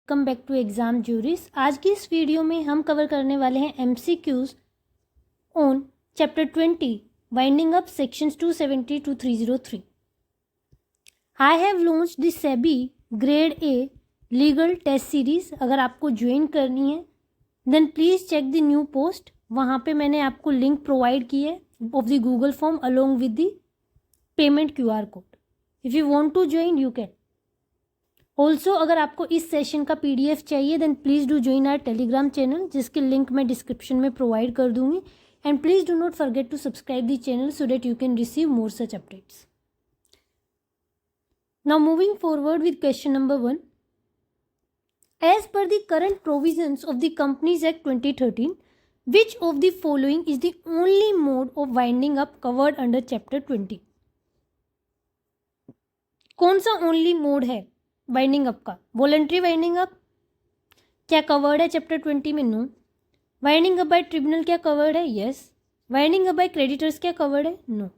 Welcome back to exam juries. आज की इस वीडियो में हम कवर करने वाले हैं MCQs on chapter 20 winding up sections 270 to 303। I have launched the SEBI grade A legal test series. अगर आपको ज्वाइन करनी है then please check the new post. वहाँ पे मैंने आपको लिंक प्रोवाइड की है of the Google form along with the payment QR code. If you want to join you can. Also अगर आपको इस सेशन का PDF चाहिए then please do join our Telegram channel, जिसके लिंक मैं डिस्क्रिप्शन में प्रोवाइड कर दूंगी। And please do not forget to subscribe the channel so that you can receive more such updates. Now moving forward with question number 1। As per the current provisions of the Companies Act 2013, which of the following is the only mode of winding up covered under chapter 20? कौन सा only mode है winding up का? Voluntary winding up क्या covered है chapter 20 में? No. Winding up by tribunal क्या covered है? Yes. Winding up by creditors क्या कवर्ड है? No.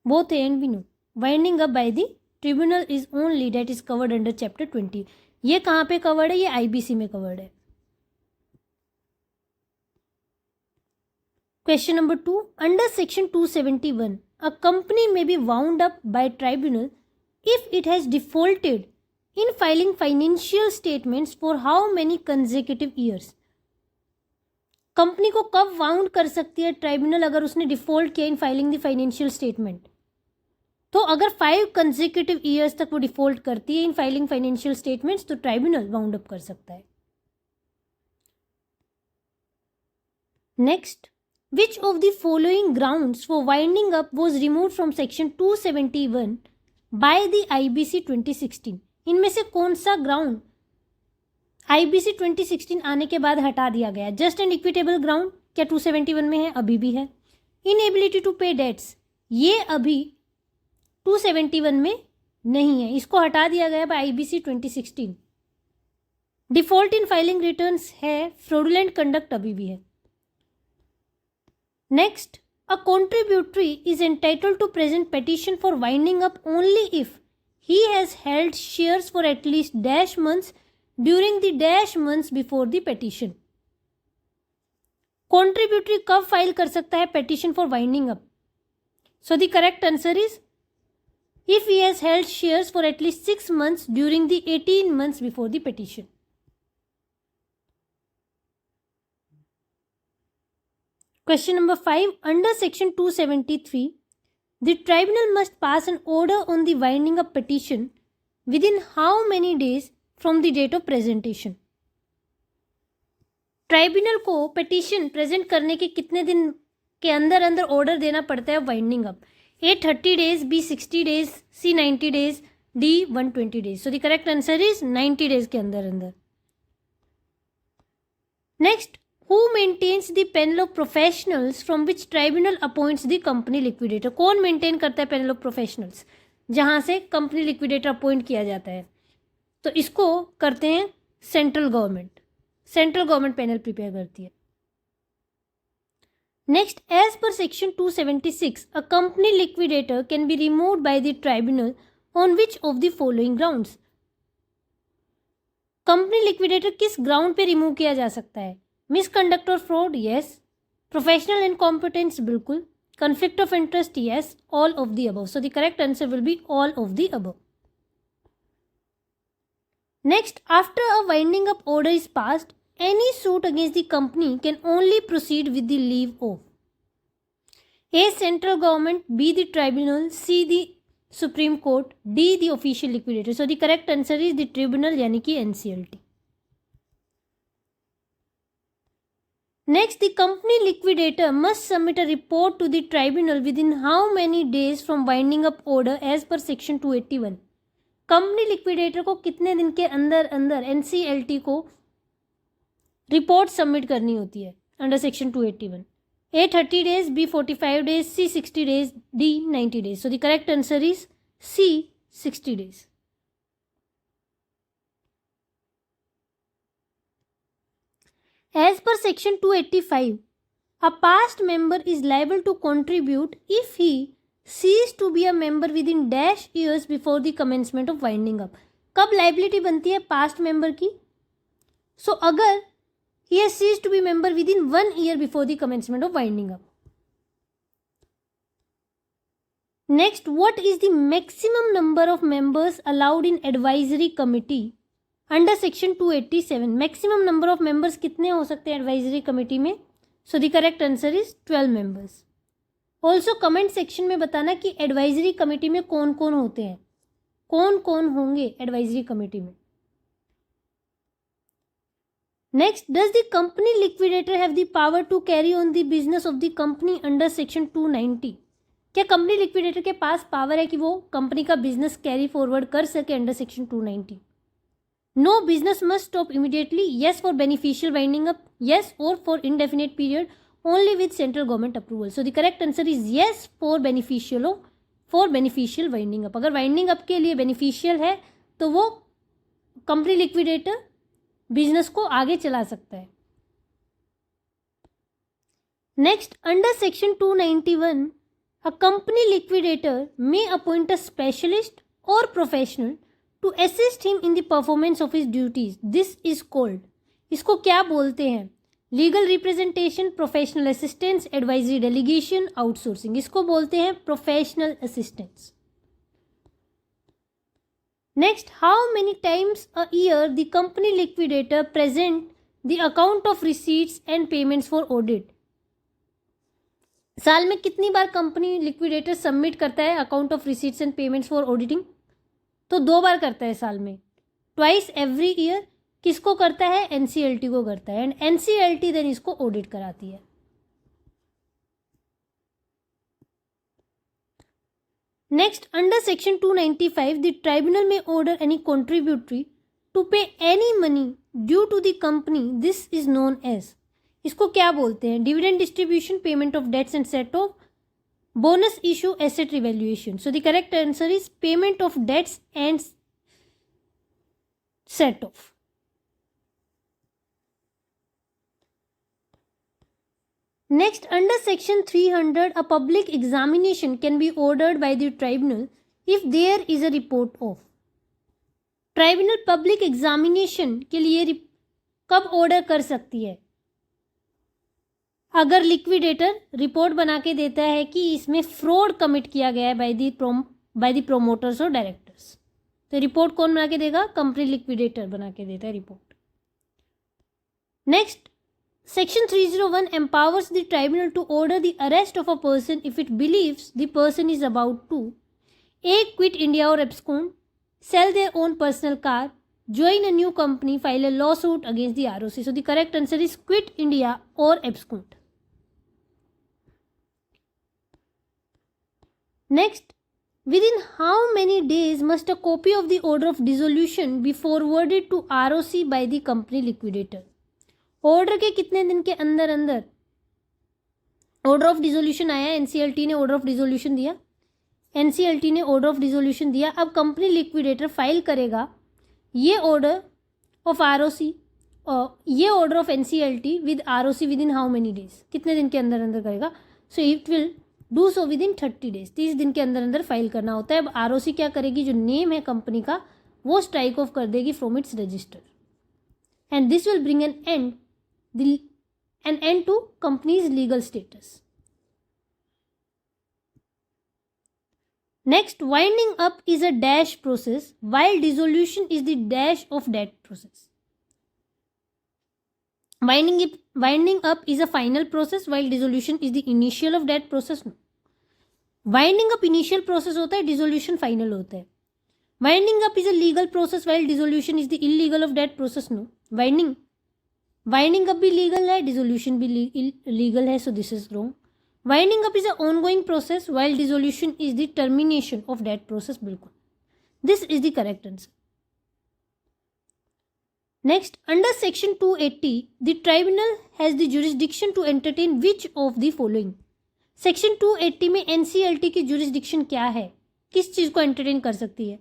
Both A and B no. Winding up by the tribunal is only that is covered under chapter 20। ये कहाँ पे covered है? ये IBC में कवर्ड है। Question number 2। Under section 271 a company may be wound up by tribunal if it has defaulted in filing financial statements for how many consecutive years? Company को कब wound कर सकती है ट्राइब्यूनल अगर उसने डिफॉल्ट किया in filing the financial statement? तो अगर 5 कंसेक्यूटिव ईयर्स तक वो डिफॉल्ट करती है इन फाइलिंग फाइनेंशियल स्टेटमेंट्स तो ट्राइब्यूनल वाउंड अप कर सकता है। Next, which of the following grounds for winding up was remove from section 271 by the IBC 2016? इनमें से कौन सा ग्राउंड IBC 2016 आने के बाद हटा दिया गया? जस्ट एंड इक्विटेबल ग्राउंड क्या 271 में है? अभी भी है। इनएबिलिटी टू पे डेट्स ये अभी 271 में नहीं है, इसको हटा दिया गया by IBC 2016। Default in filing returns है, फ्रॉडुलेंट कंडक्ट अभी भी है। Next, a contributory is entitled to present petition for winding up only if he has held shares for at least dash months during the dash months before the petition. Contributory कब file कर सकता है petition for winding up? So the correct answer is if he has held shares for at least 6 months during the 18 months before the petition. Question number 5. Under section 273, the tribunal must pass an order on the winding up petition within how many days from the date of presentation? Tribunal को petition present करने के कितने दिन के अंदर अंदर order देना पड़ता है winding up? A 30 days, B 60 days, C 90 days, D 120 days. So the correct answer is 90 days के अंदर अंदर। Next, who maintains the panel of professionals from which tribunal appoints the company liquidator? कौन maintain करता है panel of professionals जहां से company liquidator appoint किया जाता है? तो इसको करते हैं central government. Central government panel prepare करती है। Next, as per section 276 a company liquidator can be removed by the tribunal on which of the following grounds? Company liquidator किस ग्राउंड पे रिमूव किया जा सकता है? मिसकंडक्ट और फ्रॉड? यस। Professional incompetence? बिल्कुल। Conflict of interest? Yes. All of the above. So the correct answer will be all of the above. Next, after a winding up order is passed, any suit against the company can only proceed with the leave of A central government, be the tribunal, see the supreme court, D the official liquidator. So the correct answer is the tribunal यानी कि NCLT। Next, the company liquidator must submit a report to the tribunal within how many days from winding up order as per section 281? Company liquidator को कितने दिन के अंदर अंदर NCLT को report submit करनी होती है under section 281? A 30 days, B 45 days, C 60 days, D 90 days. So the correct answer is C 60 days. As per section 285, a past member is liable to contribute if he ceased to be a member within dash years before the commencement of winding up. कब liability बनती है past member की? सो अगर he has ceased to be member within 1 year before the commencement of winding up. Next, what is the maximum number of members allowed in advisory committee under section 287? Maximum number of members कितने हो सकते हैं advisory committee में? So the correct answer is 12 members. Also comment section में बताना कि advisory committee में कौन कौन होते हैं, कौन कौन होंगे advisory committee में. Next, does the company liquidator have the power to carry on the business of the company under section 290? क्या कंपनी लिक्विडेटर के पास पावर है कि वो कंपनी का बिजनेस कैरी फॉरवर्ड कर सके under section 290? No business must stop immediately. Yes for beneficial winding up. Yes और for indefinite period only with central government approval. So the correct answer is yes for beneficial winding up. अगर winding up के लिए beneficial है तो वो company liquidator business को आगे चला सकता है. Next, under section 291 a company liquidator may appoint a specialist or professional to assist him in the performance of his duties. This is called, इसको क्या बोलते हैं? Legal representation, professional assistance, advisory delegation, outsourcing. इसको बोलते हैं professional assistance. Next, how many times a year the company liquidator present the account of receipts and payments for audit? साल में कितनी बार कंपनी लिक्विडेटर सबमिट करता है account of receipts and payments for auditing? तो 2 बार करता है साल में. Twice every year. किसको करता है? एनसीएलटी को करता है. एंड एनसीएलटी देन इसको ऑडिट कराती है. Next, under section 295, the tribunal may order any contributory to pay any money due to the company. This is known as, इसको क्या बोलते हैं? Dividend distribution, payment of debts and set off, bonus issue, asset revaluation. So the correct answer is payment of debts and set off. Next, under section 300, a public examination can be ordered by the tribunal if there is a report of. Tribunal public examination के लिए कब order कर सकती है? अगर liquidator report बना के देता है कि इसमें फ्रॉड कमिट किया गया है बाय द प्रोमोटर्स और डायरेक्टर्स. तो रिपोर्ट कौन बना के देगा? कंपनी लिक्विडेटर बना के देता है report. Next, Section 301 empowers the tribunal to order the arrest of a person if it believes the person is about to A. Quit India or abscond, sell their own personal car, join a new company, file a lawsuit against the ROC. So the correct answer is quit India or abscond. Next, within how many days must a copy of the order of dissolution be forwarded to ROC by the company liquidator? Order के कितने दिन के अंदर अंदर order of dissolution आया? NCLT ने order of dissolution दिया. NCLT ने ऑर्डर ऑफ डिसोल्यूशन दिया. अब कंपनी लिक्विडेटर फाइल करेगा ये ऑर्डर ऑफ आरओसी और ये order of NCLT with ROC with in how many days? कितने दिन के अंदर अंदर करेगा? So it will do so with in 30 days. 30 दिन के अंदर अंदर फाइल करना होता है. अब आरओसी क्या करेगी? जो नेम है कंपनी का वो स्ट्राइक ऑफ कर देगी from its register and this will bring an end to company's legal status. Next, winding up is a dash process while dissolution is the dash of that process. Winding up is a final process while dissolution is the initial of that process. No. Winding up initial process होता है, dissolution final होता है. Winding up is a legal process while dissolution is the illegal of that process. No. Winding up भी legal है, dissolution भी legal है. So this is wrong. Winding up is a ongoing process while dissolution is the termination of that process. बिल्कुल, this is the correct answer. Next, under section 280 the tribunal has the jurisdiction to entertain which of the following? Section 280 में NCLT की jurisdiction क्या है? किस चीज को entertain कर सकती है?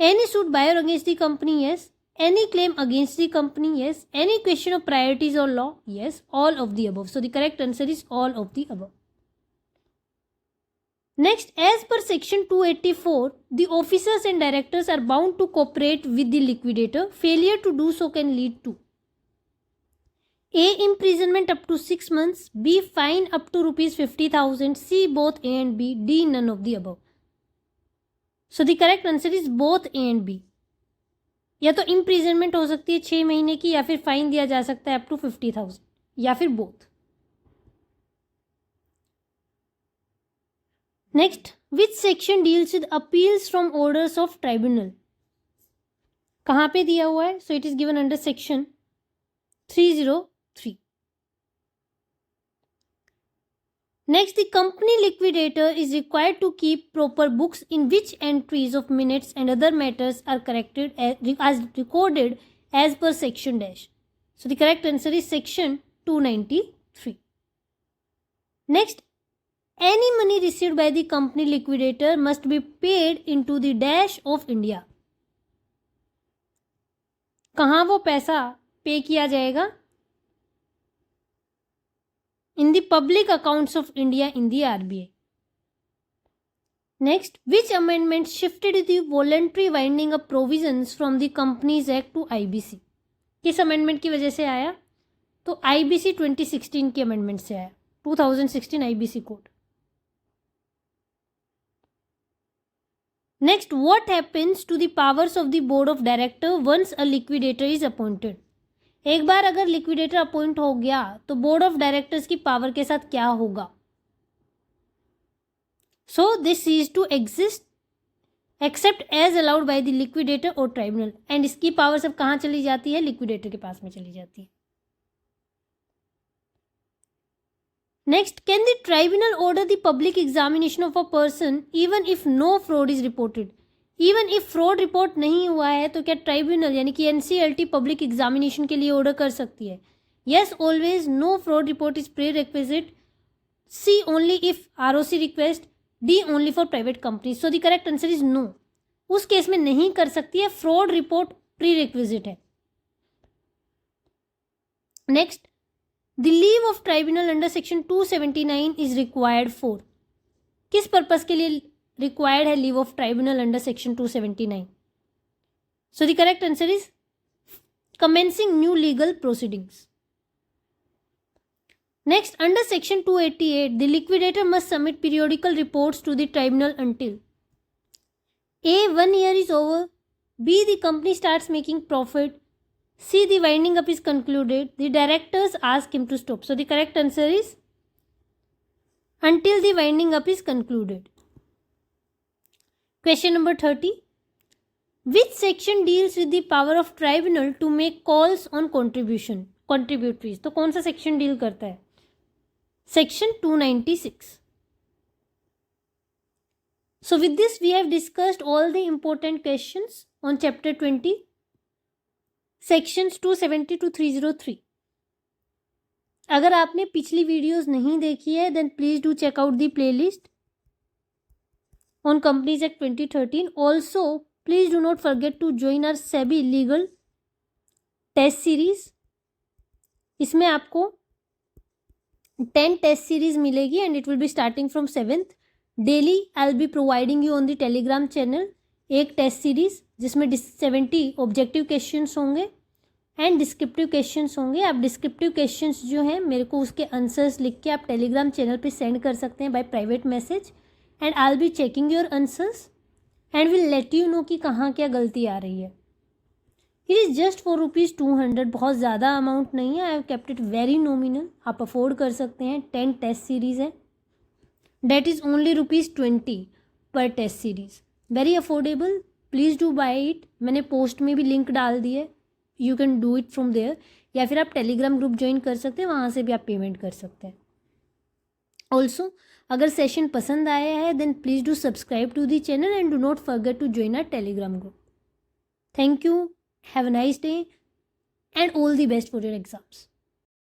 एनी सूट बाय और against the company? Yes. Any claim against the company? Yes. Any question of priorities or law? Yes. All of the above. So the correct answer is all of the above. Next, as per section 284, the officers and directors are bound to cooperate with the liquidator. Failure to do so can lead to A. Imprisonment up to 6 months, B. Fine up to ₹50,000, C. Both A and B, D. None of the above. So the correct answer is both A and B. या तो imprisonment हो सकती है 6 महीने की, या फिर fine दिया जा सकता है up to 50,000, या फिर both. Next, which section deals with appeals from orders of tribunal? कहाँ पे दिया हुआ है? So it is given under section 303. Next, the company liquidator is required to keep proper books in which entries of minutes and other matters are corrected as recorded as per section dash. So the correct answer is section 293. Next, any money received by the company liquidator must be paid into the dash of India. कहाँ वो पैसा पे किया जाएगा? In the public accounts of India in the RBI. Next, which amendment shifted the voluntary winding up provisions from the Companies Act to IBC? किस amendment की वजह से आया? तो IBC 2016 की amendment से आया, 2016 IBC code. Next, what happens to the powers of the board of director once a liquidator is appointed? एक बार अगर लिक्विडेटर अपॉइंट हो गया तो बोर्ड ऑफ डायरेक्टर्स की पावर के साथ क्या होगा? So this ceases to exist except as allowed by the liquidator और ट्राइब्यूनल. एंड इसकी पावर सब कहाँ चली जाती है? लिक्विडेटर के पास में चली जाती है. Next, can the tribunal order the public examination of a person even if no fraud is reported? Even if fraud report नहीं हुआ है तो क्या ट्राइब्यूनल यानी कि एनसीएलटी पब्लिक एग्जामिनेशन के लिए ऑर्डर कर सकती है? Yes, always. No fraud report is prerequisite. C, only if ROC request. D, only for private company. So the correct answer is no. उस केस में नहीं कर सकती है, फ्रॉड रिपोर्ट प्री रिक्विजिट है. Next, the leave of tribunal under section 279 is required for. किस purpose के लिए required है leave of tribunal under section 279? So the correct answer is commencing new legal proceedings. Next, under section 288, the liquidator must submit periodical reports to the tribunal until A, 1 year is over, B, the company starts making profit, C, the winding up is concluded, the directors ask him to stop. So the correct answer is until the winding up is concluded. Question number 30. Which section deals with the power of tribunal to make calls on contributories? तो कौन सा section deal करता है? Section 296. So with this we have discussed all the important questions on chapter 20, sections 270 to 303. अगर आपने पिछली videos नहीं देखी है then please do check out the playlist on Companies Act 2013. Also, please do not forget to join our SEBI legal test series. इसमें आपको 10 test series मिलेगी and it will be starting from 7th. Daily, I'll be providing you on the Telegram channel एक test series जिसमें 70 objective questions होंगे and descriptive questions होंगे. आप descriptive questions जो हैं मेरे को उसके answers लिख के आप Telegram channel पे send कर सकते हैं by private message. And I'll be checking your answers and will let you know कि कहाँ क्या गलती आ रही है. It is just for ₹200. बहुत ज़्यादा अमाउंट नहीं है. I have kept it very nominal. आप अफोर्ड कर सकते हैं. 10 टेस्ट सीरीज़ है. That is only ₹20 per test series. Very affordable. Please do buy it. मैंने पोस्ट में भी लिंक डाल दी है. You can do it from there. या फिर आप टेलीग्राम ग्रुप ज्वाइन कर सकते हैं, वहाँ से भी आप पेमेंट कर सकते हैं. ऑल्सो अगर सेशन पसंद आया है then please do subscribe to the channel and do not forget to join our Telegram group. Thank you, have a nice day and all the best for your exams.